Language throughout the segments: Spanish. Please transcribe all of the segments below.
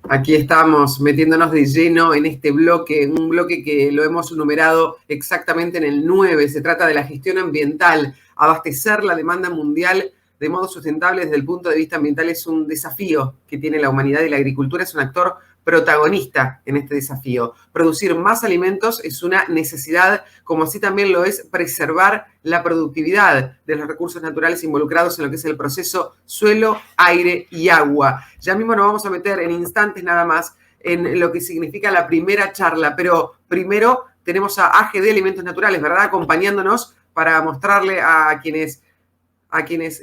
Aquí estamos metiéndonos de lleno en este bloque, un bloque que lo hemos numerado exactamente en el 9. Se trata de la gestión ambiental. Abastecer la demanda mundial de modo sustentable desde el punto de vista ambiental es un desafío que tiene la humanidad, y la agricultura es un actor protagonista en este desafío. Producir más alimentos es una necesidad, como así también lo es preservar la productividad de los recursos naturales involucrados en lo que es el proceso suelo, aire y agua. Ya mismo nos vamos a meter en instantes nada más en lo que significa la primera charla, pero primero tenemos a AGD Alimentos Naturales, ¿verdad? Acompañándonos para mostrarle a quienes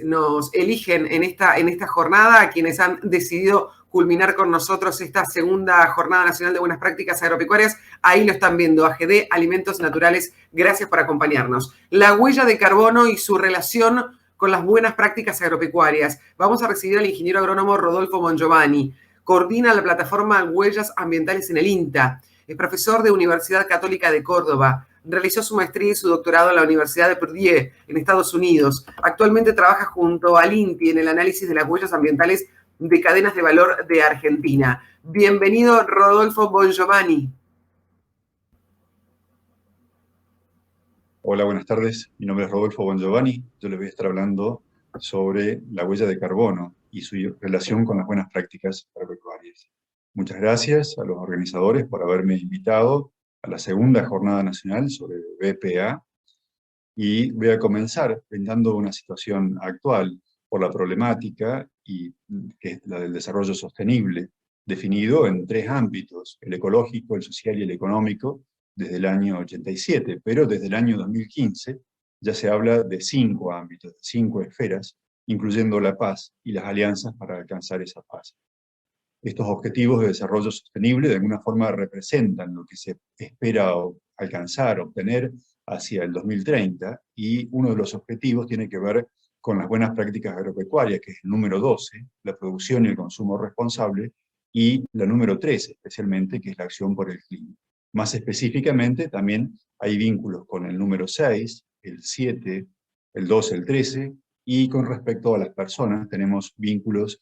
nos eligen en esta jornada, a quienes han decidido culminar con nosotros esta segunda Jornada Nacional de Buenas Prácticas Agropecuarias. Ahí lo están viendo, AGD Alimentos Naturales. Gracias por acompañarnos. La huella de carbono y su relación con las buenas prácticas agropecuarias. Vamos a recibir al ingeniero agrónomo Rodolfo Bongiovanni. Coordina la plataforma Huellas Ambientales en el INTA. Es profesor de Universidad Católica de Córdoba. Realizó su maestría y su doctorado en la Universidad de Purdue, en Estados Unidos. Actualmente trabaja junto al INTI en el análisis de las huellas ambientales de cadenas de valor de Argentina. Bienvenido, Rodolfo Bongiovanni. Hola, buenas tardes. Mi nombre es Rodolfo Bongiovanni. Yo les voy a estar hablando sobre la huella de carbono y su relación con las buenas prácticas agropecuarias. Muchas gracias a los organizadores por haberme invitado a la segunda Jornada Nacional sobre BPA, y voy a comenzar brindando una situación actual por la problemática, y que es la del desarrollo sostenible, definido en tres ámbitos: el ecológico, el social y el económico, desde el año 87, pero desde el año 2015 ya se habla de 5 ámbitos, de 5 esferas, incluyendo la paz y las alianzas para alcanzar esa paz. Estos objetivos de desarrollo sostenible de alguna forma representan lo que se espera alcanzar, obtener hacia el 2030, y uno de los objetivos tiene que ver con las buenas prácticas agropecuarias, que es el número 12, la producción y el consumo responsable, y la número 13, especialmente, que es la acción por el clima. Más específicamente, también hay vínculos con el número 6, el 7, el 12, el 13, y con respecto a las personas tenemos vínculos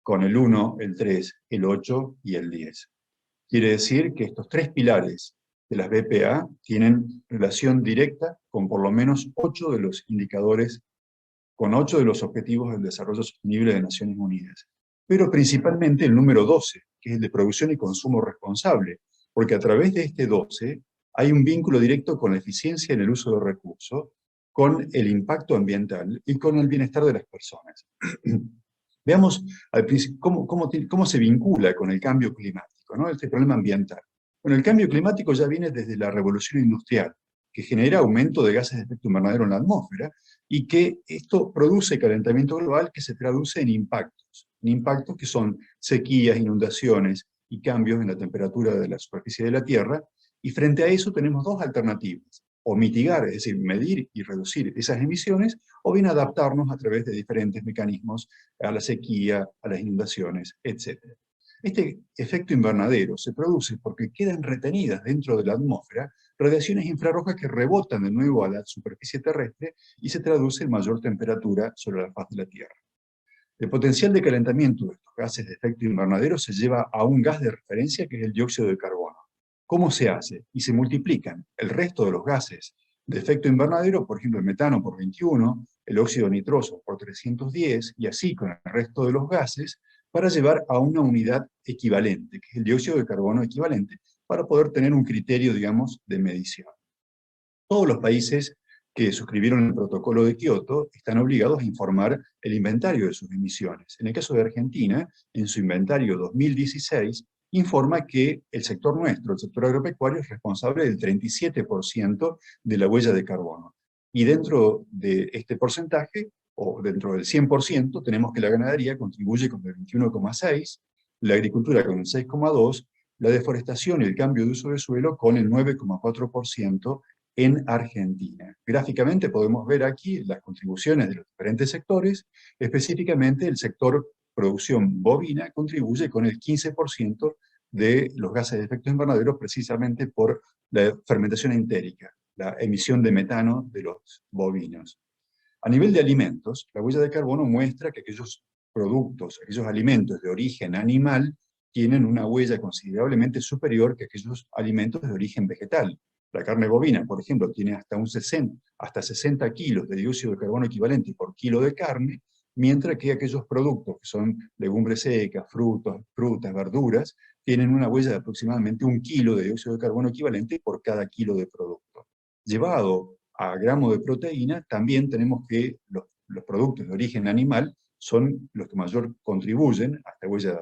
con el 1, el 3, el 8 y el 10. Quiere decir que estos tres pilares de las BPA tienen relación directa con por lo menos 8 de los indicadores, con 8 de los objetivos del desarrollo sostenible de Naciones Unidas. Pero principalmente el número 12, que es el de producción y consumo responsable, porque a través de este 12 hay un vínculo directo con la eficiencia en el uso de recursos, con el impacto ambiental y con el bienestar de las personas. Veamos cómo se vincula con el cambio climático, ¿no? Este problema ambiental. Bueno, el cambio climático ya viene desde la revolución industrial, que genera aumento de gases de efecto invernadero en la atmósfera, y que esto produce calentamiento global que se traduce en impactos que son sequías, inundaciones y cambios en la temperatura de la superficie de la Tierra. Y frente a eso tenemos dos alternativas: o mitigar, es decir, medir y reducir esas emisiones, o bien adaptarnos a través de diferentes mecanismos a la sequía, a las inundaciones, etc. Este efecto invernadero se produce porque quedan retenidas dentro de la atmósfera radiaciones infrarrojas que rebotan de nuevo a la superficie terrestre y se traduce en mayor temperatura sobre la faz de la Tierra. El potencial de calentamiento de estos gases de efecto invernadero se lleva a un gas de referencia, que es el dióxido de carbono. ¿Cómo se hace? Y se multiplican el resto de los gases de efecto invernadero, por ejemplo el metano por 21, el óxido nitroso por 310, y así con el resto de los gases, para llevar a una unidad equivalente, que es el dióxido de carbono equivalente, para poder tener un criterio, digamos, de medición. Todos los países que suscribieron el protocolo de Kioto están obligados a informar el inventario de sus emisiones. En el caso de Argentina, en su inventario 2016, informa que el sector nuestro, el sector agropecuario, es responsable del 37% de la huella de carbono. Y dentro de este porcentaje, o dentro del 100%, tenemos que la ganadería contribuye con el 21,6%, la agricultura con el 6,2%, la deforestación y el cambio de uso de suelo con el 9,4% en Argentina. Gráficamente podemos ver aquí las contribuciones de los diferentes sectores. Específicamente el sector producción bovina contribuye con el 15% de los gases de efecto invernadero, precisamente por la fermentación entérica, la emisión de metano de los bovinos. A nivel de alimentos, la huella de carbono muestra que aquellos productos, aquellos alimentos de origen animal, tienen una huella considerablemente superior que aquellos alimentos de origen vegetal. La carne bovina, por ejemplo, tiene hasta 60 kilos de dióxido de carbono equivalente por kilo de carne, mientras que aquellos productos que son legumbres secas, frutas, verduras, tienen una huella de aproximadamente 1 kilo de dióxido de carbono equivalente por cada kilo de producto. Llevado a gramo de proteína, también tenemos que los productos de origen animal son los que mayor contribuyen a esta huella,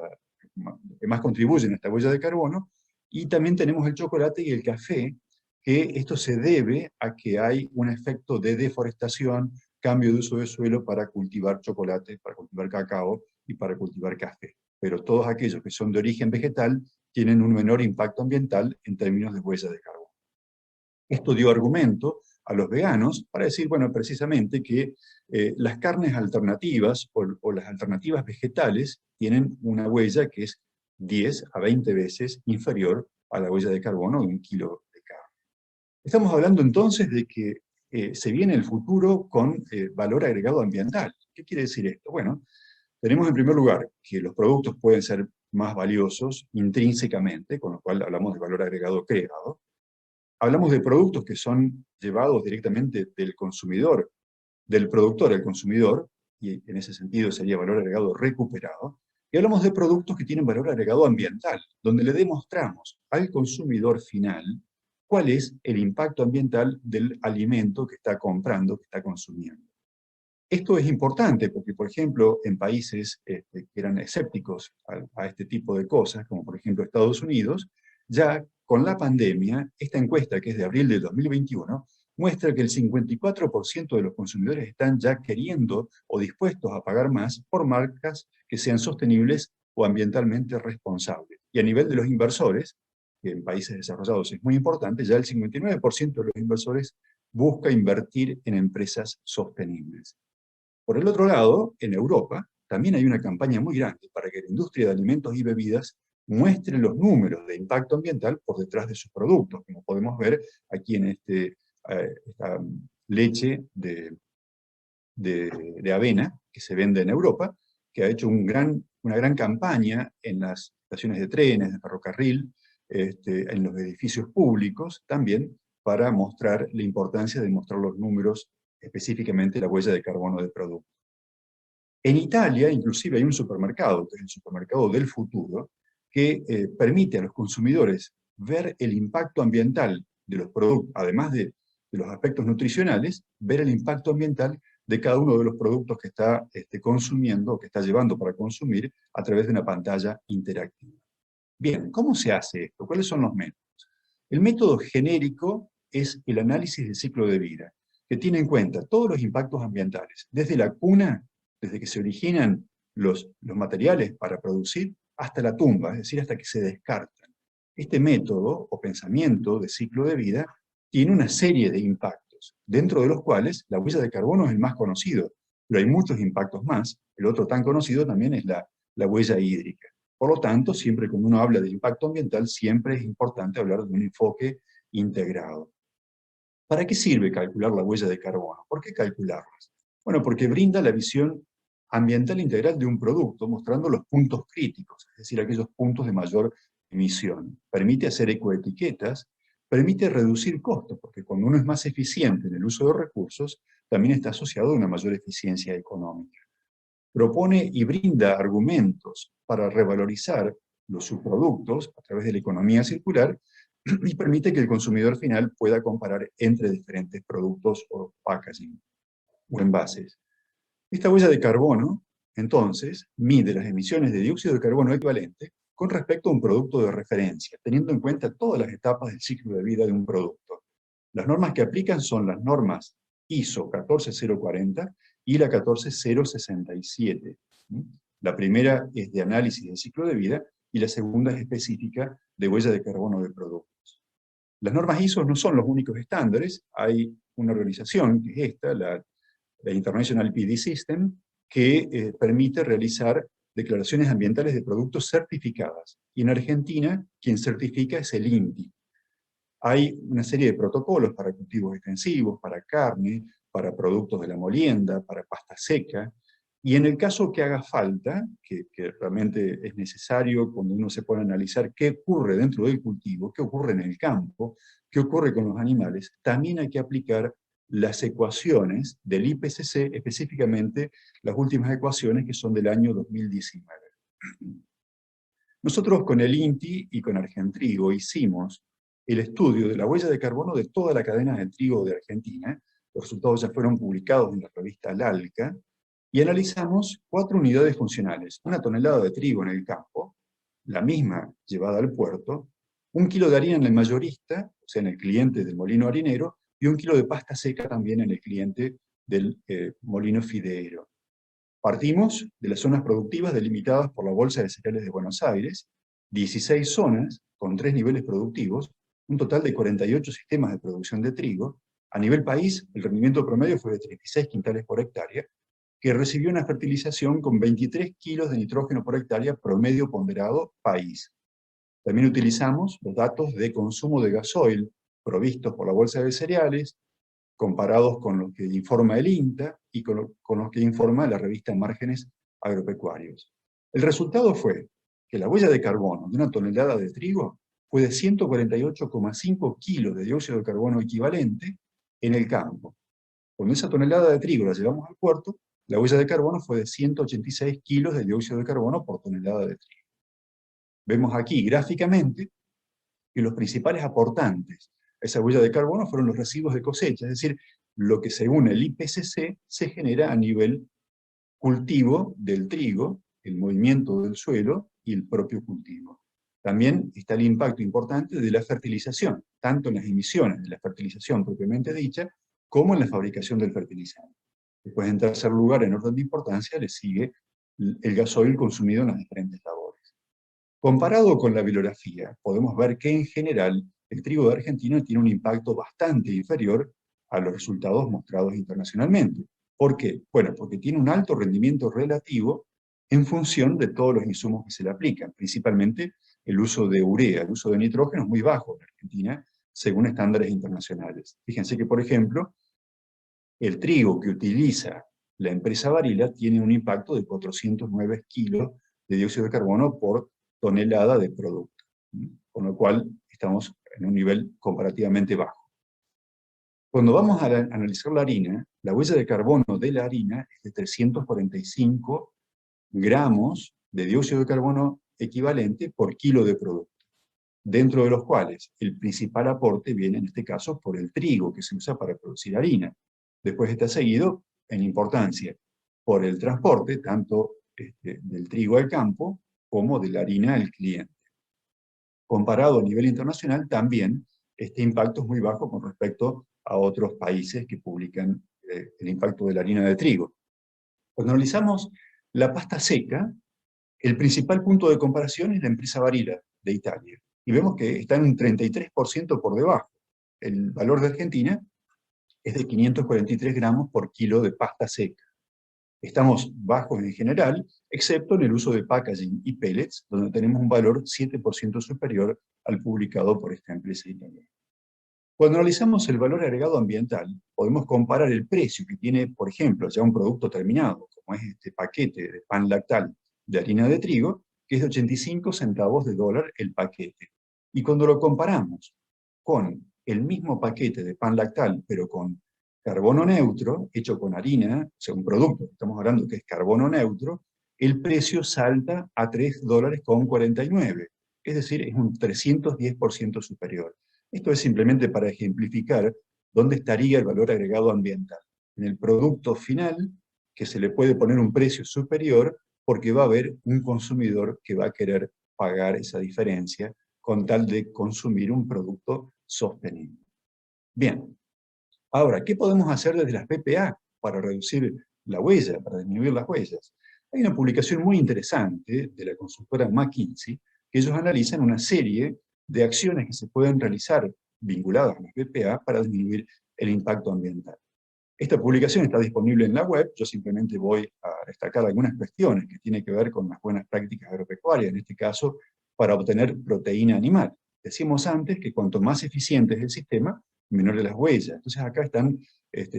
que más contribuyen a esta huella de carbono, y también tenemos el chocolate y el café, que esto se debe a que hay un efecto de deforestación, cambio de uso de suelo para cultivar chocolate, para cultivar cacao y para cultivar café. Pero todos aquellos que son de origen vegetal tienen un menor impacto ambiental en términos de huella de carbono. Esto dio argumento a los veganos para decir, bueno, precisamente que las carnes alternativas o las alternativas vegetales tienen una huella que es 10 a 20 veces inferior a la huella de carbono de 1 kilo de carne. Estamos hablando entonces de que se viene el futuro con valor agregado ambiental. ¿Qué quiere decir esto? Bueno, tenemos en primer lugar que los productos pueden ser más valiosos intrínsecamente, con lo cual hablamos de valor agregado creado. Hablamos de productos que son llevados directamente del consumidor, del productor al consumidor, y en ese sentido sería valor agregado recuperado. Y hablamos de productos que tienen valor agregado ambiental, donde le demostramos al consumidor final cuál es el impacto ambiental del alimento que está comprando, que está consumiendo. Esto es importante porque, por ejemplo, en países que eran escépticos a este tipo de cosas, como por ejemplo Estados Unidos, ya con la pandemia, esta encuesta que es de abril de 2021, muestra que el 54% de los consumidores están ya queriendo o dispuestos a pagar más por marcas que sean sostenibles o ambientalmente responsables. Y a nivel de los inversores, que en países desarrollados es muy importante, ya el 59% de los inversores busca invertir en empresas sostenibles. Por el otro lado, en Europa, también hay una campaña muy grande para que la industria de alimentos y bebidas muestre los números de impacto ambiental por detrás de sus productos, como podemos ver aquí en esta leche de avena que se vende en Europa, que ha hecho una gran campaña en las estaciones de trenes, de ferrocarril, en los edificios públicos, también para mostrar la importancia de mostrar los números, específicamente la huella de carbono del producto. En Italia, inclusive, hay un supermercado, que es el supermercado del futuro, que permite a los consumidores ver el impacto ambiental de los productos, además de los aspectos nutricionales, ver el impacto ambiental de cada uno de los productos que está consumiendo, o que está llevando para consumir, a través de una pantalla interactiva. Bien, ¿cómo se hace esto? ¿Cuáles son los métodos? El método genérico es el análisis del ciclo de vida, que tiene en cuenta todos los impactos ambientales, desde la cuna, desde que se originan los materiales para producir, hasta la tumba, es decir, hasta que se descartan. Este método o pensamiento de ciclo de vida tiene una serie de impactos, dentro de los cuales la huella de carbono es el más conocido, pero hay muchos impactos más. El otro tan conocido también es la huella hídrica. Por lo tanto, siempre cuando uno habla de impacto ambiental, siempre es importante hablar de un enfoque integrado. ¿Para qué sirve calcular la huella de carbono? ¿Por qué calcularlas? Bueno, porque brinda la visión ambiental integral de un producto, mostrando los puntos críticos, es decir, aquellos puntos de mayor emisión. Permite hacer ecoetiquetas, permite reducir costos, porque cuando uno es más eficiente en el uso de recursos, también está asociado a una mayor eficiencia económica. Propone y brinda argumentos para revalorizar los subproductos a través de la economía circular y permite que el consumidor final pueda comparar entre diferentes productos o packaging o envases. Esta huella de carbono, entonces, mide las emisiones de dióxido de carbono equivalente con respecto a un producto de referencia, teniendo en cuenta todas las etapas del ciclo de vida de un producto. Las normas que aplican son las normas ISO 14040 y la 14067. La primera es de análisis del ciclo de vida y la segunda es específica de huella de carbono de productos. Las normas ISO no son los únicos estándares, hay una organización, que es esta, la International PD System, que permite realizar declaraciones ambientales de productos certificadas. Y en Argentina, quien certifica es el INTI. Hay una serie de protocolos para cultivos extensivos, para carne, para productos de la molienda, para pasta seca, Y en el caso que haga falta, que realmente es necesario cuando uno se pone a analizar qué ocurre dentro del cultivo, qué ocurre en el campo, qué ocurre con los animales, también hay que aplicar las ecuaciones del IPCC, específicamente las últimas ecuaciones que son del año 2019. Nosotros con el INTI y con Argentrigo hicimos el estudio de la huella de carbono de toda la cadena de trigo de Argentina. Los resultados ya fueron publicados en la revista LALCA, y analizamos 4 unidades funcionales: 1 tonelada de trigo en el campo, la misma llevada al puerto, 1 kilo de harina en el mayorista, o sea, en el cliente del molino harinero, y 1 kilo de pasta seca también en el cliente del molino fideero. Partimos de las zonas productivas delimitadas por la Bolsa de Cereales de Buenos Aires, 16 zonas con 3 niveles productivos, un total de 48 sistemas de producción de trigo. A nivel país, el rendimiento promedio fue de 36 quintales por hectárea, que recibió una fertilización con 23 kilos de nitrógeno por hectárea promedio ponderado país. También utilizamos los datos de consumo de gasoil provistos por la Bolsa de Cereales, comparados con los que informa el INTA y con los que informa la revista Márgenes Agropecuarios. El resultado fue que la huella de carbono de 1 tonelada de trigo fue de 148,5 kilos de dióxido de carbono equivalente en el campo. Cuando esa tonelada de trigo la llevamos al puerto, la huella de carbono fue de 186 kilos de dióxido de carbono por tonelada de trigo. Vemos aquí gráficamente que los principales aportantes a esa huella de carbono fueron los residuos de cosecha, es decir, lo que según el IPCC se genera a nivel cultivo del trigo, el movimiento del suelo y el propio cultivo. También está el impacto importante de la fertilización, tanto en las emisiones de la fertilización propiamente dicha, como en la fabricación del fertilizante. Después, en tercer lugar, en orden de importancia, le sigue el gasoil consumido en las diferentes labores. Comparado con la bibliografía, podemos ver que en general el trigo de Argentina tiene un impacto bastante inferior a los resultados mostrados internacionalmente. ¿Por qué? Bueno, porque tiene un alto rendimiento relativo en función de todos los insumos que se le aplican, principalmente el uso de urea. El uso de nitrógeno es muy bajo en Argentina, según estándares internacionales. Fíjense que, por ejemplo, el trigo que utiliza la empresa Barilla tiene un impacto de 409 kilos de dióxido de carbono por tonelada de producto, con lo cual estamos en un nivel comparativamente bajo. Cuando vamos a analizar la harina, la huella de carbono de la harina es de 345 gramos de dióxido de carbono equivalente por kilo de producto, dentro de los cuales el principal aporte viene en este caso por el trigo que se usa para producir harina. Después está seguido en importancia por el transporte, tanto del trigo al campo como de la harina al cliente. Comparado a nivel internacional, también este impacto es muy bajo con respecto a otros países que publican el impacto de la harina de trigo. Cuando analizamos la pasta seca, el principal punto de comparación es la empresa Barilla de Italia, y vemos que está en un 33% por debajo. El valor de Argentina es de 543 gramos por kilo de pasta seca. Estamos bajos en general, excepto en el uso de packaging y pellets, donde tenemos un valor 7% superior al publicado por esta empresa italiana. Cuando analizamos el valor agregado ambiental, podemos comparar el precio que tiene, por ejemplo, ya un producto terminado, como es este paquete de pan lactal de harina de trigo, que es de 85 centavos de dólar el paquete. Y cuando lo comparamos con el mismo paquete de pan lactal, pero con carbono neutro, hecho con harina, o sea, un producto, estamos hablando que es carbono neutro, el precio salta a $3,49. Es decir, es un 310% superior. Esto es simplemente para ejemplificar dónde estaría el valor agregado ambiental. En el producto final, que se le puede poner un precio superior, porque va a haber un consumidor que va a querer pagar esa diferencia con tal de consumir un producto sostenible. Bien, ahora, ¿qué podemos hacer desde las PPA para reducir la huella, para disminuir las huellas? Hay una publicación muy interesante de la consultora McKinsey, que ellos analizan una serie de acciones que se pueden realizar vinculadas a las PPA para disminuir el impacto ambiental. Esta publicación está disponible en la web, yo simplemente voy a destacar algunas cuestiones que tienen que ver con las buenas prácticas agropecuarias, en este caso, para obtener proteína animal. Decíamos antes que cuanto más eficiente es el sistema, menores las huellas. Entonces acá están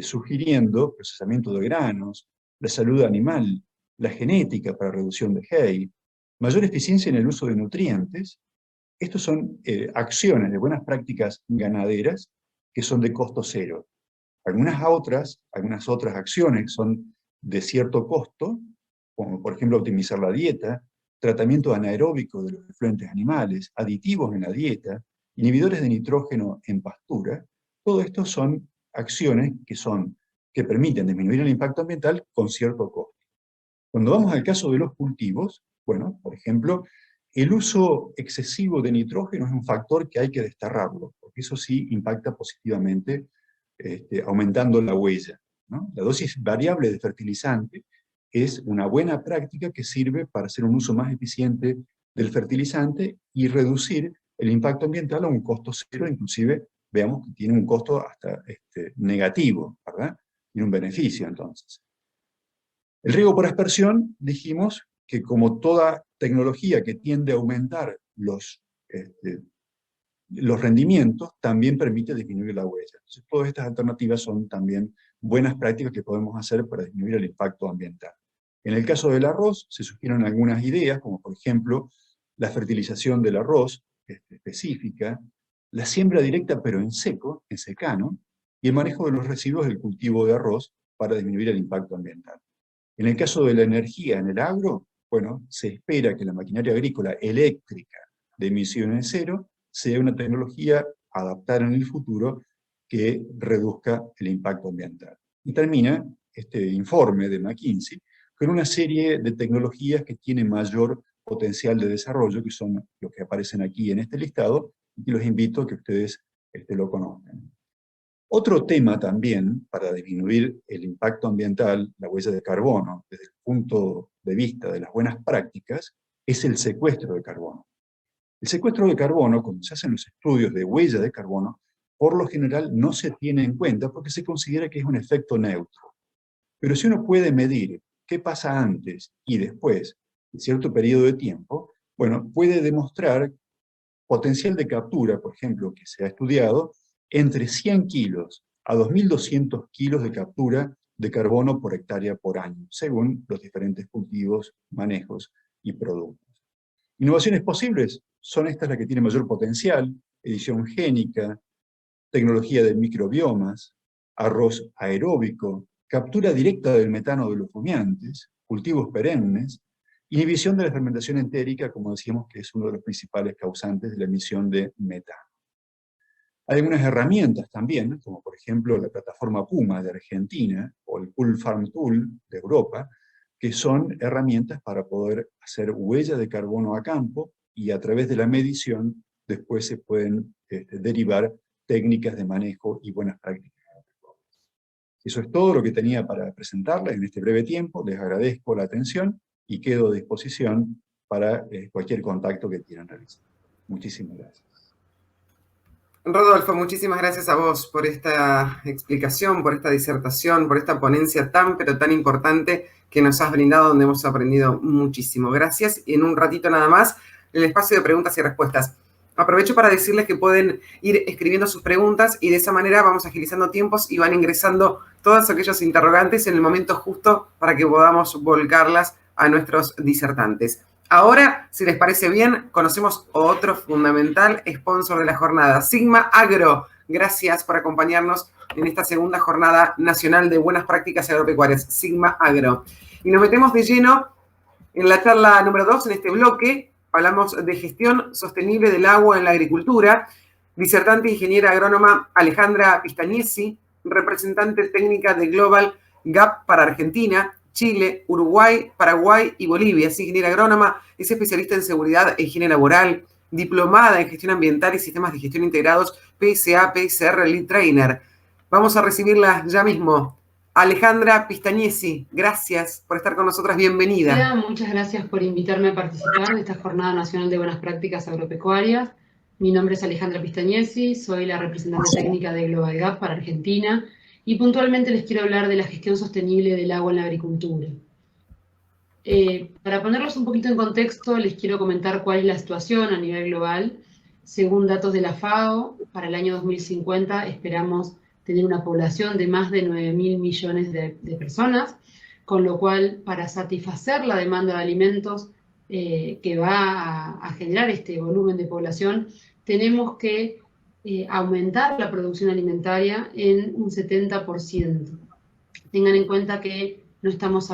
sugiriendo procesamiento de granos, la salud animal, la genética para reducción de Hay, mayor eficiencia en el uso de nutrientes. Estos son acciones de buenas prácticas ganaderas que son de costo cero. Algunas otras acciones son de cierto costo, como por ejemplo optimizar la dieta, tratamiento anaeróbico de los efluentes animales, aditivos en la dieta, inhibidores de nitrógeno en pastura. Todo esto son acciones que permiten disminuir el impacto ambiental con cierto costo. Cuando vamos al caso de los cultivos, bueno, por ejemplo, el uso excesivo de nitrógeno es un factor que hay que desterrarlo, porque eso sí impacta positivamente, aumentando la huella, ¿no? La dosis variable de fertilizante es una buena práctica que sirve para hacer un uso más eficiente del fertilizante y reducir el impacto ambiental a un costo cero, inclusive veamos que tiene un costo hasta negativo, ¿verdad? Tiene un beneficio entonces. El riego por aspersión, dijimos que como toda tecnología que tiende a aumentar los rendimientos, también permite disminuir la huella. Entonces, todas estas alternativas son también buenas prácticas que podemos hacer para disminuir el impacto ambiental. En el caso del arroz, se sugieren algunas ideas, como por ejemplo, la fertilización del arroz específica, la siembra directa pero en seco, en secano, y el manejo de los residuos del cultivo de arroz para disminuir el impacto ambiental. En el caso de la energía en el agro, bueno, se espera que la maquinaria agrícola eléctrica de emisiones cero sea una tecnología adaptada en el futuro que reduzca el impacto ambiental. Y termina este informe de McKinsey con una serie de tecnologías que tienen mayor potencial de desarrollo, que son los que aparecen aquí en este listado, y los invito a que ustedes lo conozcan. Otro tema también, para disminuir el impacto ambiental, la huella de carbono, desde el punto de vista de las buenas prácticas, es el secuestro de carbono. El secuestro de carbono, cuando se hacen los estudios de huella de carbono, por lo general no se tiene en cuenta porque se considera que es un efecto neutro. Pero si uno puede medir qué pasa antes y después de cierto periodo de tiempo, bueno, puede demostrar potencial de captura, por ejemplo, que se ha estudiado, entre 100 kilos a 2.200 kilos de captura de carbono por hectárea por año, según los diferentes cultivos, manejos y productos. Innovaciones posibles son estas las que tienen mayor potencial: edición génica, tecnología de microbiomas, arroz aeróbico, captura directa del metano de los rumiantes, cultivos perennes, inhibición de la fermentación entérica, como decíamos, que es uno de los principales causantes de la emisión de metano. Hay algunas herramientas también, como por ejemplo la plataforma Puma de Argentina, o el Pool Farm Tool de Europa, que son herramientas para poder hacer huella de carbono a campo, y a través de la medición después se pueden derivar técnicas de manejo y buenas prácticas. Eso es todo lo que tenía para presentarles en este breve tiempo. Les agradezco la atención y quedo a disposición para cualquier contacto que quieran realizar. Muchísimas gracias. Rodolfo, muchísimas gracias a vos por esta explicación, por esta disertación, por esta ponencia tan pero tan importante que nos has brindado, donde hemos aprendido muchísimo. Gracias. Y en un ratito nada más, el espacio de preguntas y respuestas. Aprovecho para decirles que pueden ir escribiendo sus preguntas y de esa manera vamos agilizando tiempos y van ingresando todos aquellos interrogantes en el momento justo para que podamos volcarlas a nuestros disertantes. Ahora, si les parece bien, conocemos otro fundamental sponsor de la jornada, Sigma Agro. Gracias por acompañarnos en esta segunda jornada nacional de buenas prácticas agropecuarias, Sigma Agro. Y nos metemos de lleno en la charla número 2, en este bloque. Hablamos de gestión sostenible del agua en la agricultura. Disertante ingeniera agrónoma Alejandra Pistagnesi, representante técnica de Global Gap para Argentina, Chile, Uruguay, Paraguay y Bolivia. Es ingeniera agrónoma, es especialista en seguridad e higiene laboral, diplomada en gestión ambiental y sistemas de gestión integrados, PSA, PSR, Lead Trainer. Vamos a recibirla ya mismo. Alejandra Pistagnesi, gracias por estar con nosotras, bienvenida. Hola, muchas gracias por invitarme a participar de esta Jornada Nacional de Buenas Prácticas Agropecuarias. Mi nombre es Alejandra Pistagnesi, soy la representante técnica de Global Gap para Argentina y puntualmente les quiero hablar de la gestión sostenible del agua en la agricultura. Para ponerlos un poquito en contexto, les quiero comentar cuál es la situación a nivel global. Según datos de la FAO, para el año 2050 esperamos tener una población de más de 9.000 millones de personas, con lo cual, para satisfacer la demanda de alimentos que va a generar este volumen de población, tenemos que aumentar la producción alimentaria en un 70%. Tengan en cuenta que no estamos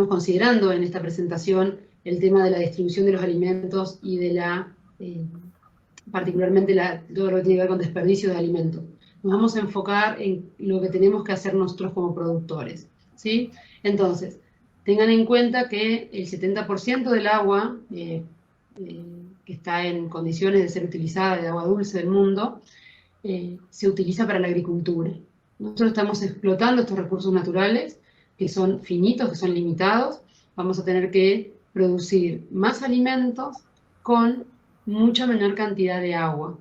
considerando en esta presentación el tema de la distribución de los alimentos y de particularmente todo lo que tiene que ver con desperdicio de alimentos. Nos vamos a enfocar en lo que tenemos que hacer nosotros como productores, ¿sí? Entonces, tengan en cuenta que el 70% del agua que está en condiciones de ser utilizada, de agua dulce del mundo, se utiliza para la agricultura. Nosotros estamos explotando estos recursos naturales, que son finitos, que son limitados. Vamos a tener que producir más alimentos con mucha menor cantidad de agua.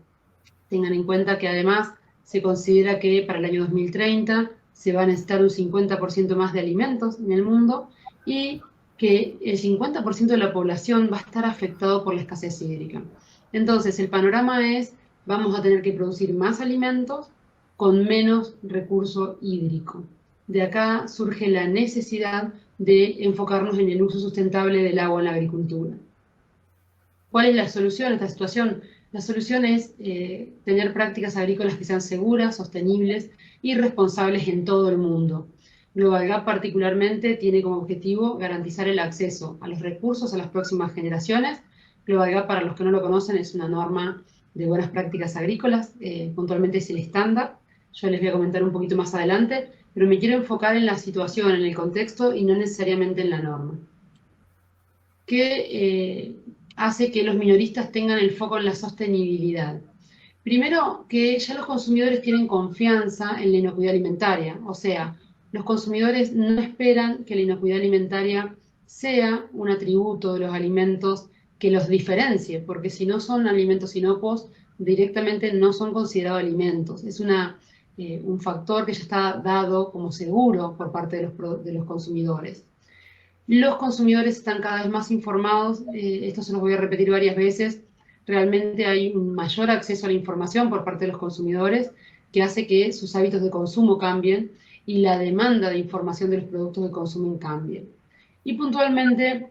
Tengan en cuenta que además se considera que para el año 2030 se va a necesitar un 50% más de alimentos en el mundo y que el 50% de la población va a estar afectado por la escasez hídrica. Entonces, el panorama es, vamos a tener que producir más alimentos con menos recurso hídrico. De acá surge la necesidad de enfocarnos en el uso sustentable del agua en la agricultura. ¿Cuál es la solución a esta situación? La solución es tener prácticas agrícolas que sean seguras, sostenibles y responsables en todo el mundo. Global Gap particularmente tiene como objetivo garantizar el acceso a los recursos a las próximas generaciones. Global Gap, para los que no lo conocen, es una norma de buenas prácticas agrícolas, puntualmente es el estándar. Yo les voy a comentar un poquito más adelante, pero me quiero enfocar en la situación, en el contexto y no necesariamente en la norma. ¿Qué hace que los minoristas tengan el foco en la sostenibilidad? Primero, que ya los consumidores tienen confianza en la inocuidad alimentaria, o sea, los consumidores no esperan que la inocuidad alimentaria sea un atributo de los alimentos que los diferencie, porque si no son alimentos inocuos, directamente no son considerados alimentos. Es un factor que ya está dado como seguro por parte de los consumidores. Los consumidores están cada vez más informados, esto se los voy a repetir varias veces, realmente hay un mayor acceso a la información por parte de los consumidores que hace que sus hábitos de consumo cambien y la demanda de información de los productos de consumo cambie. Y puntualmente,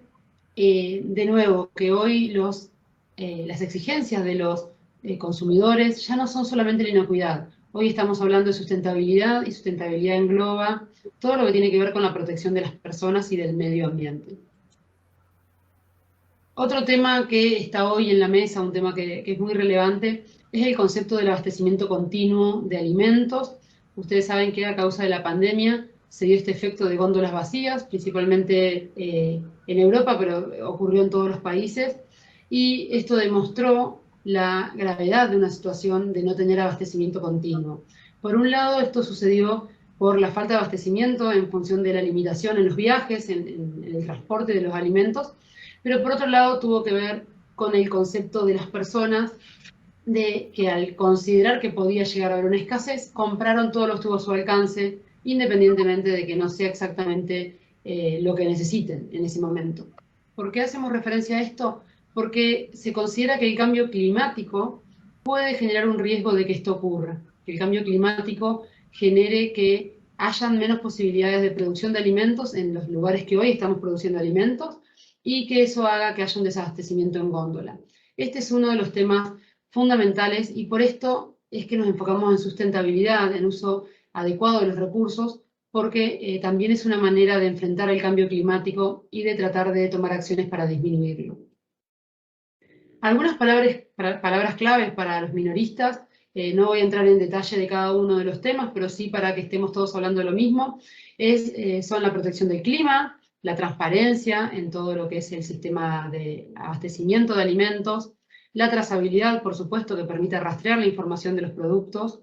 de nuevo, que hoy las exigencias de los consumidores ya no son solamente la inocuidad. Hoy estamos hablando de sustentabilidad y sustentabilidad engloba todo lo que tiene que ver con la protección de las personas y del medio ambiente. Otro tema que está hoy en la mesa, un tema que es muy relevante, es el concepto del abastecimiento continuo de alimentos. Ustedes saben que a causa de la pandemia se dio este efecto de góndolas vacías, principalmente en Europa, pero ocurrió en todos los países, y esto demostró la gravedad de una situación de no tener abastecimiento continuo. Por un lado, esto sucedió por la falta de abastecimiento en función de la limitación en los viajes, en el transporte de los alimentos, pero por otro lado tuvo que ver con el concepto de las personas de que al considerar que podía llegar a haber una escasez, compraron todo lo que estuvo a su alcance, independientemente de que no sea exactamente lo que necesiten en ese momento. ¿Por qué hacemos referencia a esto? Porque se considera que el cambio climático puede generar un riesgo de que esto ocurra, que el cambio climático genere que hayan menos posibilidades de producción de alimentos en los lugares que hoy estamos produciendo alimentos y que eso haga que haya un desabastecimiento en góndola. Este es uno de los temas fundamentales y por esto es que nos enfocamos en sustentabilidad, en uso adecuado de los recursos, porque también es una manera de enfrentar el cambio climático y de tratar de tomar acciones para disminuirlo. Algunas palabras claves para los minoristas, no voy a entrar en detalle de cada uno de los temas, pero sí para que estemos todos hablando de lo mismo, son la protección del clima, la transparencia en todo lo que es el sistema de abastecimiento de alimentos, la trazabilidad, por supuesto, que permite rastrear la información de los productos,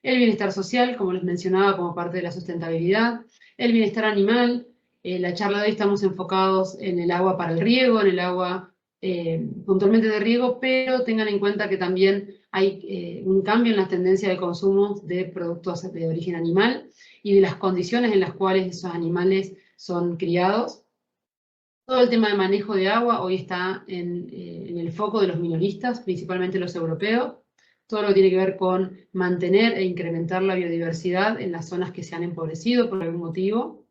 el bienestar social, como les mencionaba, como parte de la sustentabilidad, el bienestar animal. La charla de hoy estamos enfocados en el agua para el riego, en el agua puntualmente de riego, pero tengan en cuenta que también hay un cambio en la tendencia de consumo de productos de origen animal y de las condiciones en las cuales esos animales son criados. Todo el tema de manejo de agua hoy está en el foco de los minoristas, principalmente los europeos. Todo lo que tiene que ver con mantener e incrementar la biodiversidad en las zonas que se han empobrecido por algún motivo.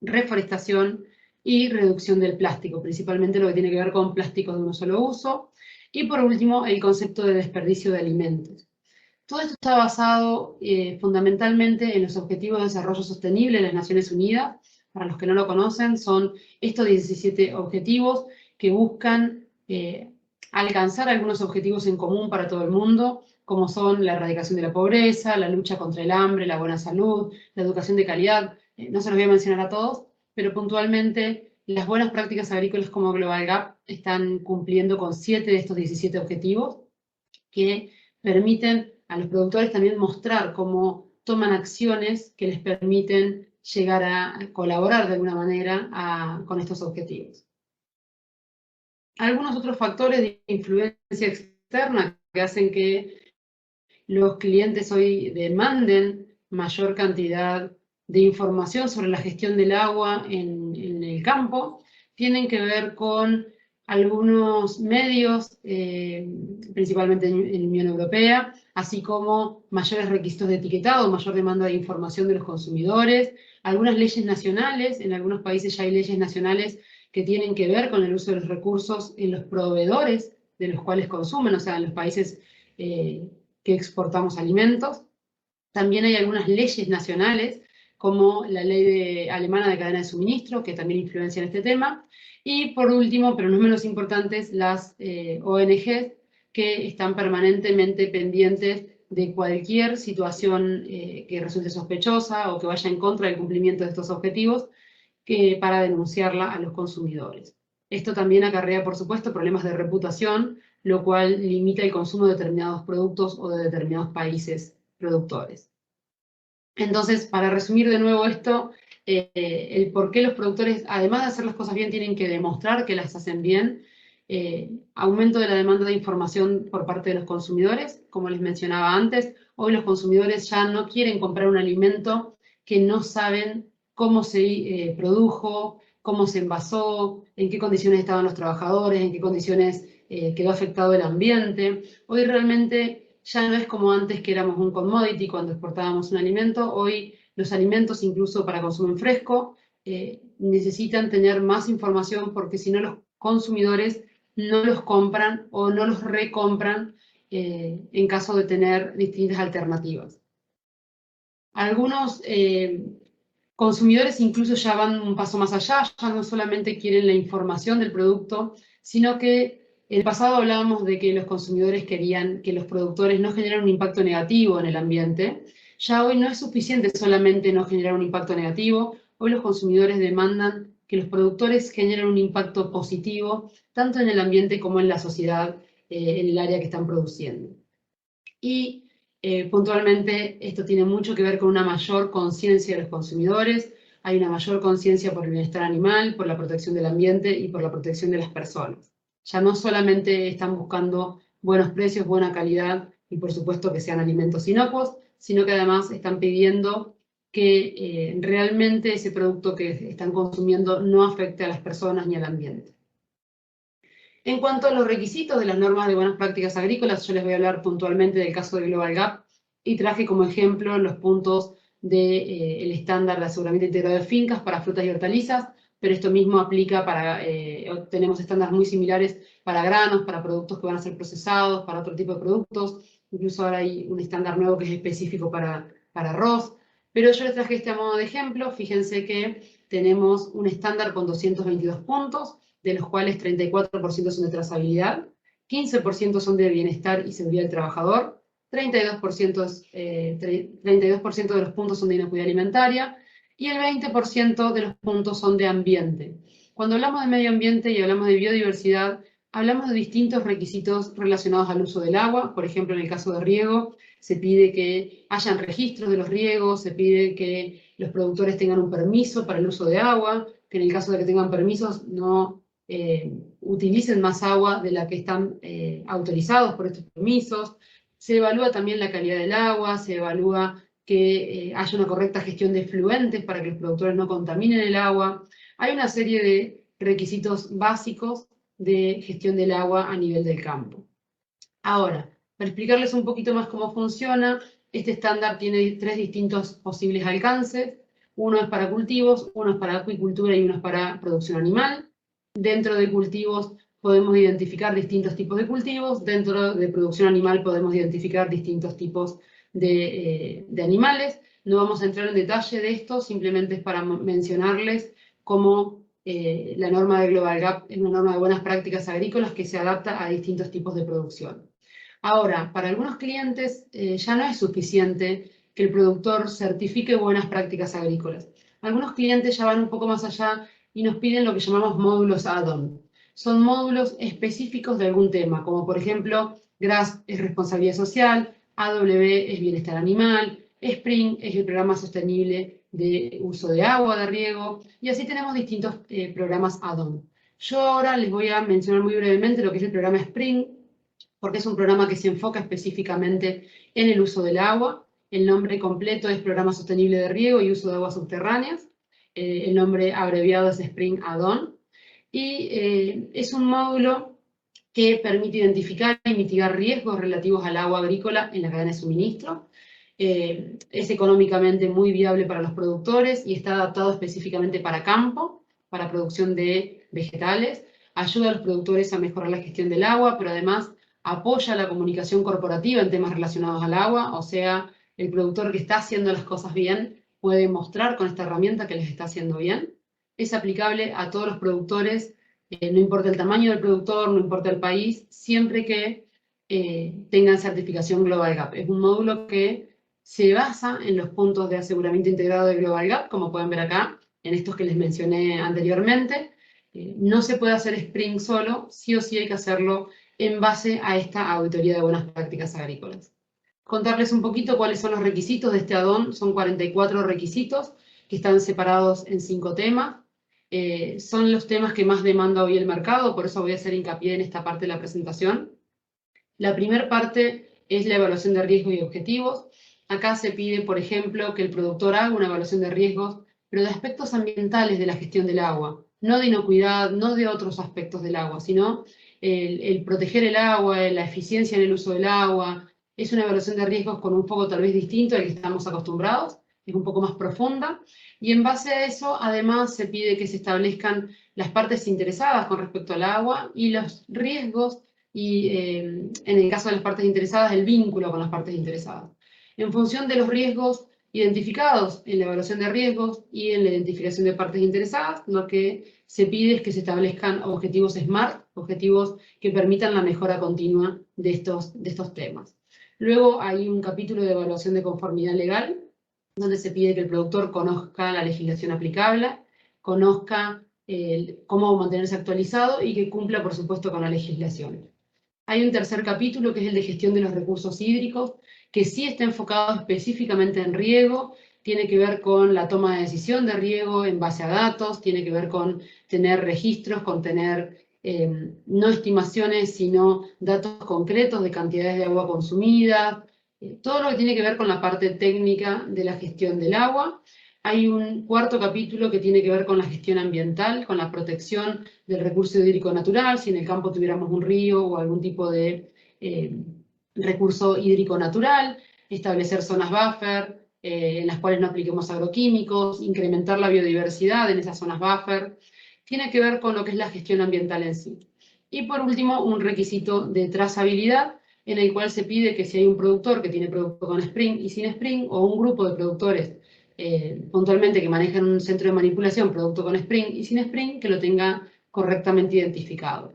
reforestación y reducción del plástico, principalmente lo que tiene que ver con plásticos de un solo uso. Y por último, el concepto de desperdicio de alimentos. Todo esto está basado fundamentalmente en los Objetivos de Desarrollo Sostenible de las Naciones Unidas. Para los que no lo conocen, son estos 17 objetivos que buscan alcanzar algunos objetivos en común para todo el mundo, como son la erradicación de la pobreza, la lucha contra el hambre, la buena salud, la educación de calidad. No se los voy a mencionar a todos, pero puntualmente las buenas prácticas agrícolas como Global Gap están cumpliendo con 7 de estos 17 objetivos que permiten a los productores también mostrar cómo toman acciones que les permiten llegar a colaborar de alguna manera con estos objetivos. Algunos otros factores de influencia externa que hacen que los clientes hoy demanden mayor cantidad de información sobre la gestión del agua en el campo tienen que ver con algunos medios, principalmente en la Unión Europea, así como mayores requisitos de etiquetado, mayor demanda de información de los consumidores, algunas leyes nacionales, en algunos países ya hay leyes nacionales que tienen que ver con el uso de los recursos en los proveedores de los cuales consumen, o sea, en los países que exportamos alimentos. También hay algunas leyes nacionales, como la ley alemana de cadena de suministro, que también influencia en este tema. Y por último, pero no menos importantes, las ONGs, que están permanentemente pendientes de cualquier situación que resulte sospechosa o que vaya en contra del cumplimiento de estos objetivos, para denunciarla a los consumidores. Esto también acarrea, por supuesto, problemas de reputación, lo cual limita el consumo de determinados productos o de determinados países productores. Entonces, para resumir de nuevo esto, el por qué los productores, además de hacer las cosas bien, tienen que demostrar que las hacen bien, aumento de la demanda de información por parte de los consumidores, como les mencionaba antes, hoy los consumidores ya no quieren comprar un alimento que no saben cómo se produjo, cómo se envasó, en qué condiciones estaban los trabajadores, en qué condiciones quedó afectado el ambiente. Hoy realmente ya no es como antes que éramos un commodity cuando exportábamos un alimento. Hoy los alimentos, incluso para consumo en fresco, necesitan tener más información porque si no los consumidores no los compran o no los recompran en caso de tener distintas alternativas. Algunos consumidores incluso ya van un paso más allá, ya no solamente quieren la información del producto, sino que en el pasado hablábamos de que los consumidores querían que los productores no generaran un impacto negativo en el ambiente. Ya hoy no es suficiente solamente no generar un impacto negativo, hoy los consumidores demandan que los productores generen un impacto positivo, tanto en el ambiente como en la sociedad, en el área que están produciendo. Y puntualmente esto tiene mucho que ver con una mayor conciencia de los consumidores, hay una mayor conciencia por el bienestar animal, por la protección del ambiente y por la protección de las personas. Ya no solamente están buscando buenos precios, buena calidad y por supuesto que sean alimentos inocuos, sino que además están pidiendo que realmente ese producto que están consumiendo no afecte a las personas ni al ambiente. En cuanto a los requisitos de las normas de buenas prácticas agrícolas, yo les voy a hablar puntualmente del caso de Global Gap y traje como ejemplo los puntos del estándar de aseguramiento integrado de fincas para frutas y hortalizas, pero esto mismo aplica para, tenemos estándares muy similares para granos, para productos que van a ser procesados, para otro tipo de productos, incluso ahora hay un estándar nuevo que es específico para arroz, pero yo les traje este a modo de ejemplo. Fíjense que tenemos un estándar con 222 puntos, de los cuales 34% son de trazabilidad, 15% son de bienestar y seguridad del trabajador, 32% de los puntos son de inocuidad alimentaria y el 20% de los puntos son de ambiente. Cuando hablamos de medio ambiente y hablamos de biodiversidad, hablamos de distintos requisitos relacionados al uso del agua. Por ejemplo, en el caso de riego, se pide que hayan registros de los riegos, se pide que los productores tengan un permiso para el uso de agua, que en el caso de que tengan permisos no utilicen más agua de la que están autorizados por estos permisos. Se evalúa también la calidad del agua, se evalúa que haya una correcta gestión de efluentes para que los productores no contaminen el agua. Hay una serie de requisitos básicos de gestión del agua a nivel del campo. Ahora, para explicarles un poquito más cómo funciona, este estándar tiene 3 distintos posibles alcances. Uno es para cultivos, uno es para acuicultura y uno es para producción animal. Dentro de cultivos podemos identificar distintos tipos de cultivos, dentro de producción animal podemos identificar distintos tipos de animales. No vamos a entrar en detalle de esto, simplemente es para mencionarles cómo la norma de Global Gap es una norma de buenas prácticas agrícolas que se adapta a distintos tipos de producción. Ahora, para algunos clientes ya no es suficiente que el productor certifique buenas prácticas agrícolas. Algunos clientes ya van un poco más allá y nos piden lo que llamamos módulos add-on. Son módulos específicos de algún tema, como por ejemplo, GRASP es responsabilidad social, AW es bienestar animal, SPRING es el programa sostenible de uso de agua, de riego, y así tenemos distintos programas add-on. Yo ahora les voy a mencionar muy brevemente lo que es el programa SPRING, porque es un programa que se enfoca específicamente en el uso del agua. El nombre completo es Programa Sostenible de Riego y Uso de Aguas Subterráneas. El nombre abreviado es Spring Add-on. Y es un módulo que permite identificar y mitigar riesgos relativos al agua agrícola en la cadena de suministro. Es económicamente muy viable para los productores y está adaptado específicamente para campo, para producción de vegetales. Ayuda a los productores a mejorar la gestión del agua, pero además apoya la comunicación corporativa en temas relacionados al agua, o sea, el productor que está haciendo las cosas bien puede mostrar con esta herramienta que les está haciendo bien. Es aplicable a todos los productores, no importa el tamaño del productor, no importa el país, siempre que tengan certificación Global Gap. Es un módulo que se basa en los puntos de aseguramiento integrado de Global Gap, como pueden ver acá, en estos que les mencioné anteriormente. No se puede hacer Spring solo, sí o sí hay que hacerlo en base a esta auditoría de buenas prácticas agrícolas. Contarles un poquito cuáles son los requisitos de este add-on. Son 44 requisitos que están separados en 5 temas. Son los temas que más demanda hoy el mercado, por eso voy a hacer hincapié en esta parte de la presentación. La primera parte es la evaluación de riesgos y objetivos. Acá se pide, por ejemplo, que el productor haga una evaluación de riesgos, pero de aspectos ambientales de la gestión del agua, no de inocuidad, no de otros aspectos del agua, sino el proteger el agua, la eficiencia en el uso del agua. Es una evaluación de riesgos con un foco tal vez distinto al que estamos acostumbrados, es un poco más profunda, y en base a eso, además, se pide que se establezcan las partes interesadas con respecto al agua y los riesgos y, en el caso de las partes interesadas, el vínculo con las partes interesadas. En función de los riesgos identificados en la evaluación de riesgos y en la identificación de partes interesadas, lo que se pide es que se establezcan objetivos SMART, objetivos que permitan la mejora continua de estos temas. Luego hay un capítulo de evaluación de conformidad legal, donde se pide que el productor conozca la legislación aplicable, conozca cómo mantenerse actualizado y que cumpla, por supuesto, con la legislación. Hay un tercer capítulo que es el de gestión de los recursos hídricos, que sí está enfocado específicamente en riego, tiene que ver con la toma de decisión de riego en base a datos, tiene que ver con tener registros, con tener no estimaciones, sino datos concretos de cantidades de agua consumida, todo lo que tiene que ver con la parte técnica de la gestión del agua. Hay un cuarto capítulo que tiene que ver con la gestión ambiental, con la protección del recurso hídrico natural, si en el campo tuviéramos un río o algún tipo de recurso hídrico natural, establecer zonas buffer en las cuales no apliquemos agroquímicos, incrementar la biodiversidad en esas zonas buffer. Tiene que ver con lo que es la gestión ambiental en sí. Y por último, un requisito de trazabilidad, en el cual se pide que si hay un productor que tiene producto con Spring y sin Spring, o un grupo de productores puntualmente que manejan un centro de manipulación, producto con Spring y sin Spring, que lo tenga correctamente identificado.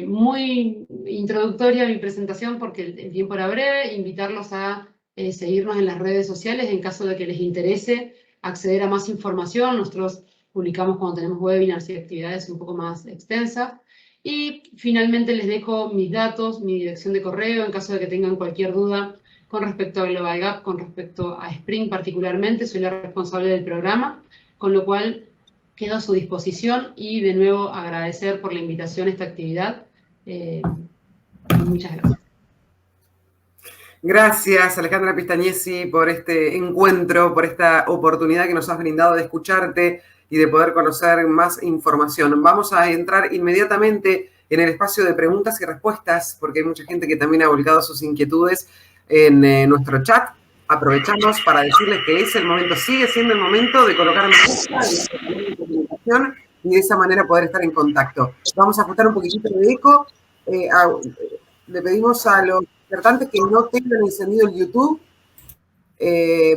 Muy introductoria mi presentación porque el tiempo era breve, invitarlos a seguirnos en las redes sociales en caso de que les interese acceder a más información. Nosotros publicamos cuando tenemos webinars y actividades un poco más extensas. Y finalmente les dejo mis datos, mi dirección de correo, en caso de que tengan cualquier duda con respecto a Global Gap, con respecto a Spring particularmente. Soy la responsable del programa, con lo cual quedo a su disposición y de nuevo agradecer por la invitación a esta actividad. Muchas gracias. Gracias, Alejandra Pistañesi, por este encuentro, por esta oportunidad que nos has brindado de escucharte y de poder conocer más información. Vamos a entrar inmediatamente en el espacio de preguntas y respuestas, porque hay mucha gente que también ha volcado sus inquietudes en nuestro chat. aprovechamos para decirles que es el momento, sigue siendo el momento de colocar de comunicación y de esa manera poder estar en contacto. Vamos a ajustar un poquitito de eco. Le pedimos a los disertantes que no tengan encendido el YouTube,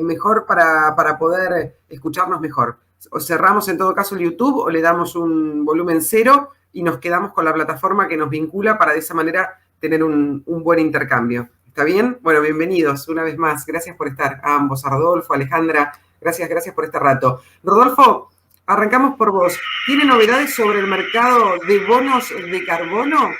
mejor para poder escucharnos mejor. O cerramos en todo caso el YouTube o le damos un volumen 0 y nos quedamos con la plataforma que nos vincula para de esa manera tener un buen intercambio. ¿Está bien? Bueno, bienvenidos una vez más. Gracias por estar a ambos, a Rodolfo, a Alejandra. Gracias por este rato. Rodolfo, arrancamos por vos. ¿Tiene novedades sobre el mercado de bonos de carbono?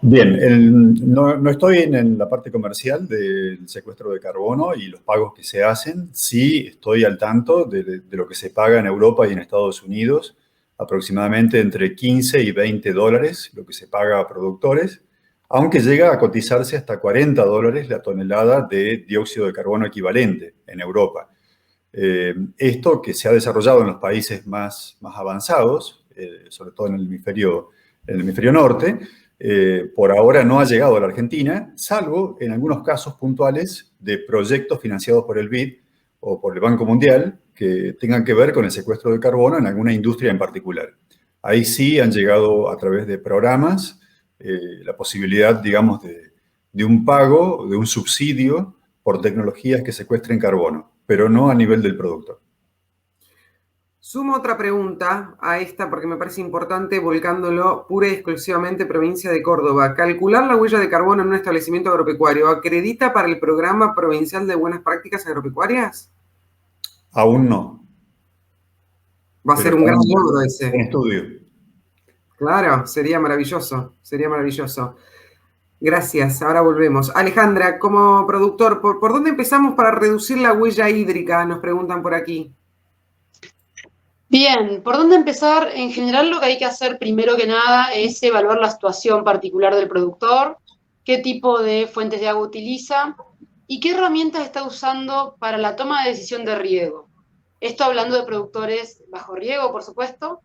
Bien, no estoy en la parte comercial del secuestro de carbono y los pagos que se hacen. Sí estoy al tanto de lo que se paga en Europa y en Estados Unidos, aproximadamente entre 15 y 20 dólares, lo que se paga a productores, aunque llega a cotizarse hasta 40 dólares la tonelada de dióxido de carbono equivalente en Europa. Esto que se ha desarrollado en los países más avanzados, sobre todo en el hemisferio norte, por ahora no ha llegado a la Argentina, salvo en algunos casos puntuales de proyectos financiados por el BID o por el Banco Mundial que tengan que ver con el secuestro de carbono en alguna industria en particular. Ahí sí han llegado a través de programas la posibilidad, digamos, de un pago, de un subsidio por tecnologías que secuestren carbono, pero no a nivel del productor. Sumo otra pregunta a esta porque me parece importante, volcándolo pura y exclusivamente provincia de Córdoba. ¿Calcular la huella de carbono en un establecimiento agropecuario acredita para el Programa Provincial de Buenas Prácticas Agropecuarias? Aún no. Va a ser un gran logro ese. En estudio. Claro, sería maravilloso, sería maravilloso. Gracias, ahora volvemos. Alejandra, como productor, ¿por dónde empezamos para reducir la huella hídrica? Nos preguntan por aquí. Bien, ¿por dónde empezar? En general lo que hay que hacer primero que nada es evaluar la situación particular del productor, qué tipo de fuentes de agua utiliza y qué herramientas está usando para la toma de decisión de riego. Esto hablando de productores bajo riego, por supuesto.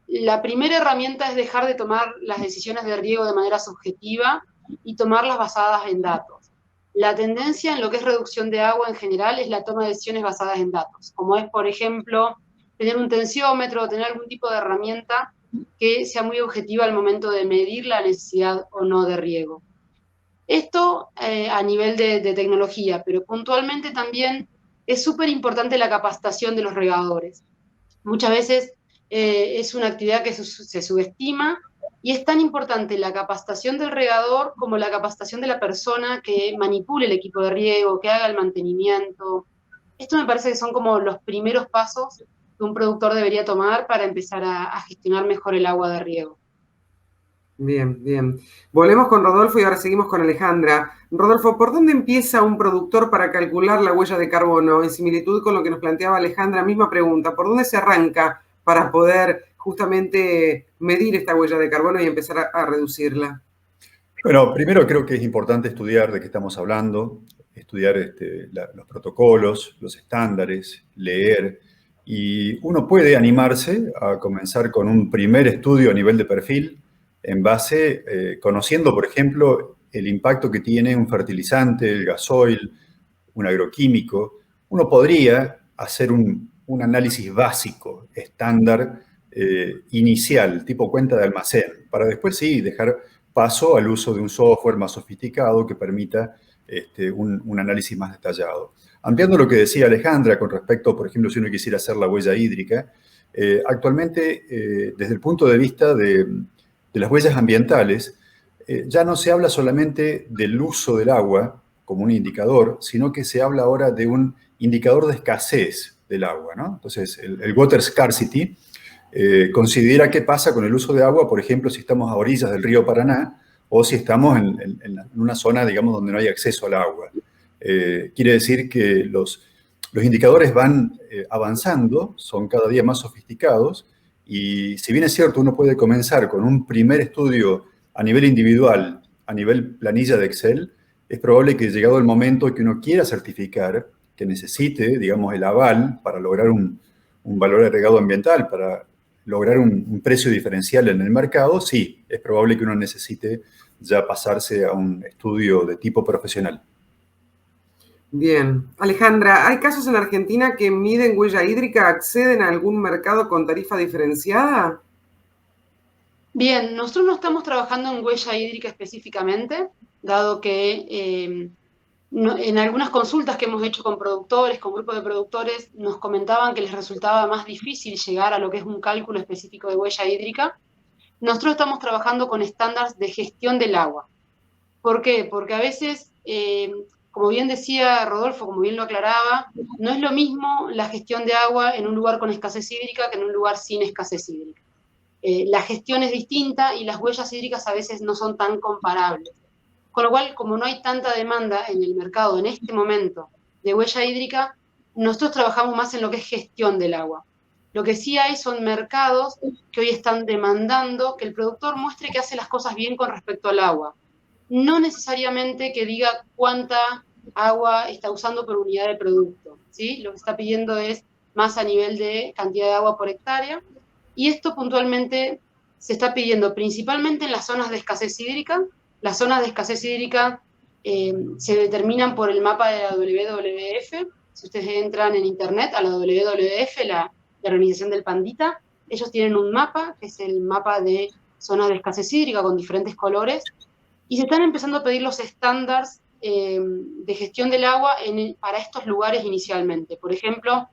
La primera herramienta es dejar de tomar las decisiones de riego de manera subjetiva y tomarlas basadas en datos. La tendencia en lo que es reducción de agua en general es la toma de decisiones basadas en datos, como es, por ejemplo, tener un tensiómetro o tener algún tipo de herramienta que sea muy objetiva al momento de medir la necesidad o no de riego. Esto a nivel de tecnología, pero puntualmente también es súper importante la capacitación de los regadores. Muchas veces es una actividad que se subestima y es tan importante la capacitación del regador como la capacitación de la persona que manipule el equipo de riego, que haga el mantenimiento. Esto me parece que son como los primeros pasos que un productor debería tomar para empezar a gestionar mejor el agua de riego. Bien, bien. Volvemos con Rodolfo y ahora seguimos con Alejandra. Rodolfo, ¿por dónde empieza un productor para calcular la huella de carbono? En similitud con lo que nos planteaba Alejandra, misma pregunta. ¿Por dónde se arranca para poder justamente medir esta huella de carbono y empezar a reducirla? Bueno, primero creo que es importante estudiar de qué estamos hablando, estudiar los protocolos, los estándares, leer. Y uno puede animarse a comenzar con un primer estudio a nivel de perfil en base, conociendo, por ejemplo, el impacto que tiene un fertilizante, el gasoil, un agroquímico. Uno podría hacer un análisis básico, estándar, inicial, tipo cuenta de almacén, para después sí dejar paso al uso de un software más sofisticado que permita un análisis más detallado. Ampliando lo que decía Alejandra con respecto, por ejemplo, si uno quisiera hacer la huella hídrica, actualmente, desde el punto de vista de las huellas ambientales, ya no se habla solamente del uso del agua como un indicador, sino que se habla ahora de un indicador de escasez del agua, ¿no? Entonces, el water scarcity considera qué pasa con el uso de agua, por ejemplo, si estamos a orillas del río Paraná o si estamos en una zona, digamos, donde no hay acceso al agua. Quiere decir que los indicadores van avanzando, son cada día más sofisticados, y si bien es cierto, uno puede comenzar con un primer estudio a nivel individual, a nivel planilla de Excel, es probable que llegado el momento que uno quiera certificar, que necesite, digamos, el aval para lograr un valor agregado ambiental, para lograr un precio diferencial en el mercado, sí, es probable que uno necesite ya pasarse a un estudio de tipo profesional. Bien. Alejandra, ¿hay casos en Argentina que miden huella hídrica, acceden a algún mercado con tarifa diferenciada? Bien, nosotros no estamos trabajando en huella hídrica específicamente, dado que en algunas consultas que hemos hecho con productores, con grupos de productores, nos comentaban que les resultaba más difícil llegar a lo que es un cálculo específico de huella hídrica. Nosotros estamos trabajando con estándares de gestión del agua. ¿Por qué? Porque a veces, como bien decía Rodolfo, como bien lo aclaraba, no es lo mismo la gestión de agua en un lugar con escasez hídrica que en un lugar sin escasez hídrica. La gestión es distinta y las huellas hídricas a veces no son tan comparables. Con lo cual, como no hay tanta demanda en el mercado en este momento de huella hídrica, nosotros trabajamos más en lo que es gestión del agua. Lo que sí hay son mercados que hoy están demandando que el productor muestre que hace las cosas bien con respecto al agua. No necesariamente que diga cuánta agua está usando por unidad de producto, ¿sí? Lo que está pidiendo es más a nivel de cantidad de agua por hectárea. Y esto puntualmente se está pidiendo principalmente en las zonas de escasez hídrica. Las zonas de escasez hídrica se determinan por el mapa de la WWF. Si ustedes entran en internet a la WWF, la Organización del Pandita, ellos tienen un mapa, que es el mapa de zonas de escasez hídrica con diferentes colores, y se están empezando a pedir los estándares de gestión del agua para estos lugares inicialmente. Por ejemplo,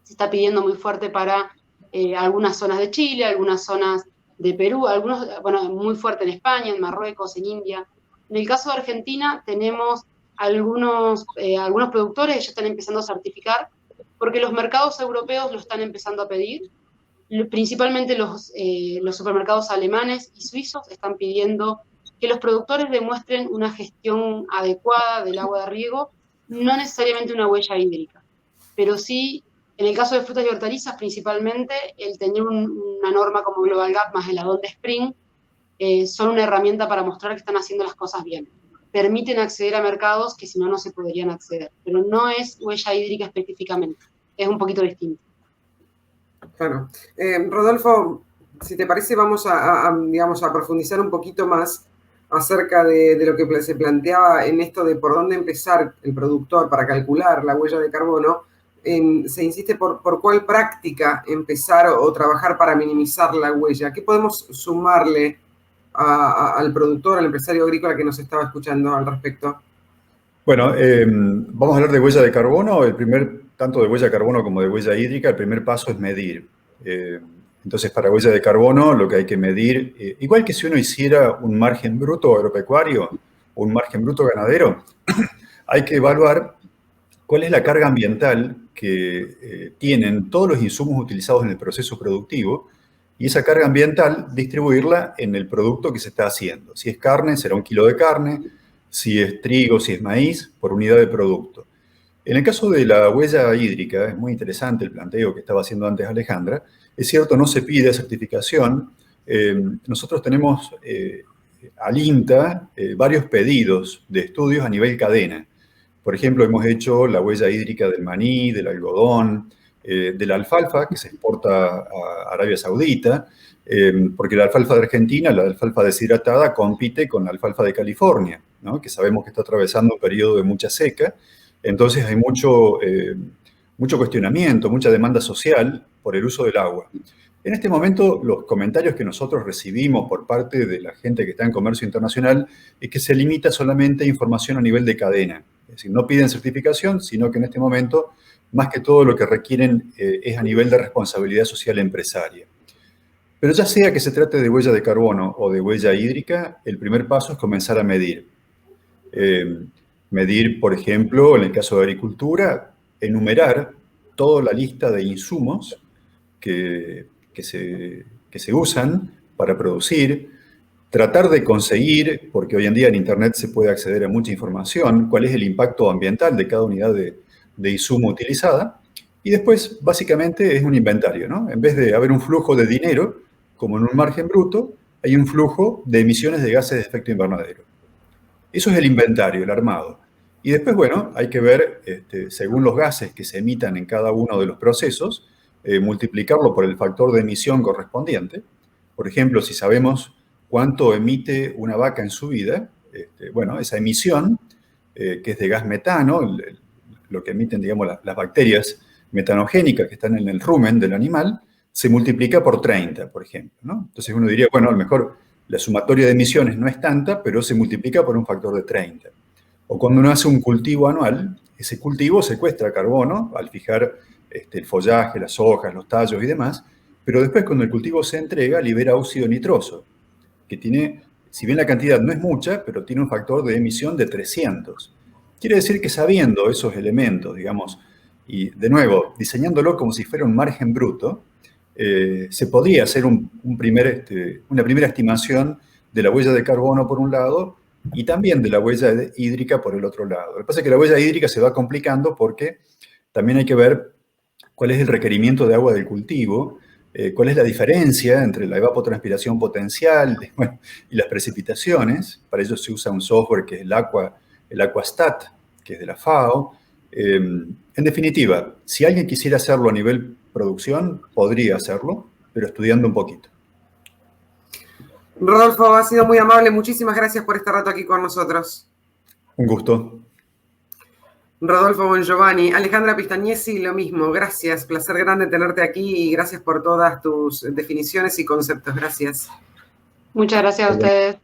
se está pidiendo muy fuerte para algunas zonas de Chile, algunas zonas de Perú, bueno, muy fuerte en España, en Marruecos, en India. En el caso de Argentina tenemos algunos productores que ya están empezando a certificar, porque los mercados europeos lo están empezando a pedir. Principalmente los supermercados alemanes y suizos están pidiendo que los productores demuestren una gestión adecuada del agua de riego, no necesariamente una huella hídrica, pero sí, en el caso de frutas y hortalizas principalmente, el tener una norma como Global Gap más el add-on de Spring son una herramienta para mostrar que están haciendo las cosas bien. Permiten acceder a mercados que si no, no se podrían acceder, pero no es huella hídrica específicamente, es un poquito distinto. Claro. Rodolfo, si te parece, vamos digamos, a profundizar un poquito más acerca de lo que se planteaba en esto de por dónde empezar el productor para calcular la huella de carbono. Se insiste por cuál práctica empezar o trabajar para minimizar la huella. ¿Qué podemos sumarle al productor, al empresario agrícola que nos estaba escuchando al respecto? Bueno, vamos a hablar de huella de carbono. Tanto de huella de carbono como de huella hídrica, el primer paso es medir. Entonces, para huella de carbono, lo que hay que medir, igual que si uno hiciera un margen bruto agropecuario o un margen bruto ganadero, hay que evaluar cuál es la carga ambiental que tienen todos los insumos utilizados en el proceso productivo y esa carga ambiental distribuirla en el producto que se está haciendo. Si es carne, será 1 kilo de carne. Si es trigo, si es maíz, por unidad de producto. En el caso de la huella hídrica, es muy interesante el planteo que estaba haciendo antes Alejandra. Es cierto, no se pide certificación. Nosotros tenemos al INTA varios pedidos de estudios a nivel cadena. Por ejemplo, hemos hecho la huella hídrica del maní, del algodón, de la alfalfa, que se exporta a Arabia Saudita, porque la alfalfa de Argentina, la alfalfa deshidratada, compite con la alfalfa de California, ¿no? Que sabemos que está atravesando un periodo de mucha seca. Entonces hay mucho cuestionamiento, mucha demanda social por el uso del agua. En este momento, los comentarios que nosotros recibimos por parte de la gente que está en comercio internacional es que se limita solamente a información a nivel de cadena. Es decir, no piden certificación, sino que en este momento, más que todo, lo que requieren es a nivel de responsabilidad social empresaria. Pero ya sea que se trate de huella de carbono o de huella hídrica, el primer paso es comenzar a medir. Medir, por ejemplo, en el caso de agricultura, enumerar toda la lista de insumos que se usan para producir, tratar de conseguir, porque hoy en día en Internet se puede acceder a mucha información, cuál es el impacto ambiental de cada unidad de insumo utilizada, y después, básicamente, es un inventario, ¿no? En vez de haber un flujo de dinero, como en un margen bruto, hay un flujo de emisiones de gases de efecto invernadero. Eso es el inventario, el armado. Y después, bueno, hay que ver, según los gases que se emitan en cada uno de los procesos, multiplicarlo por el factor de emisión correspondiente. Por ejemplo, si sabemos cuánto emite una vaca en su vida, bueno, esa emisión, que es de gas metano, lo que emiten, digamos, las bacterias metanogénicas que están en el rumen del animal, se multiplica por 30, por ejemplo, ¿no? Entonces uno diría, bueno, a lo mejor la sumatoria de emisiones no es tanta, pero se multiplica por un factor de 30. O cuando uno hace un cultivo anual, ese cultivo secuestra carbono al fijar el follaje, las hojas, los tallos y demás, pero después cuando el cultivo se entrega, libera óxido nitroso, que tiene, si bien la cantidad no es mucha, pero tiene un factor de emisión de 300. Quiere decir que sabiendo esos elementos, digamos, y de nuevo, diseñándolo como si fuera un margen bruto, se podría hacer una primera estimación de la huella de carbono por un lado y también de la huella hídrica por el otro lado. Lo que pasa es que la huella hídrica se va complicando porque también hay que ver cuál es el requerimiento de agua del cultivo, cuál es la diferencia entre la evapotranspiración potencial y las precipitaciones. Para ello se usa un software que es el Aquastat, que es de la FAO. En definitiva, si alguien quisiera hacerlo a nivel producción, podría hacerlo, pero estudiando un poquito. Rodolfo, ha sido muy amable. Muchísimas gracias por este rato aquí con nosotros. Un gusto. Rodolfo Bongiovanni. Alejandra Pistagnesi, lo mismo. Gracias. Placer grande tenerte aquí y gracias por todas tus definiciones y conceptos. Gracias. Muchas gracias a ustedes.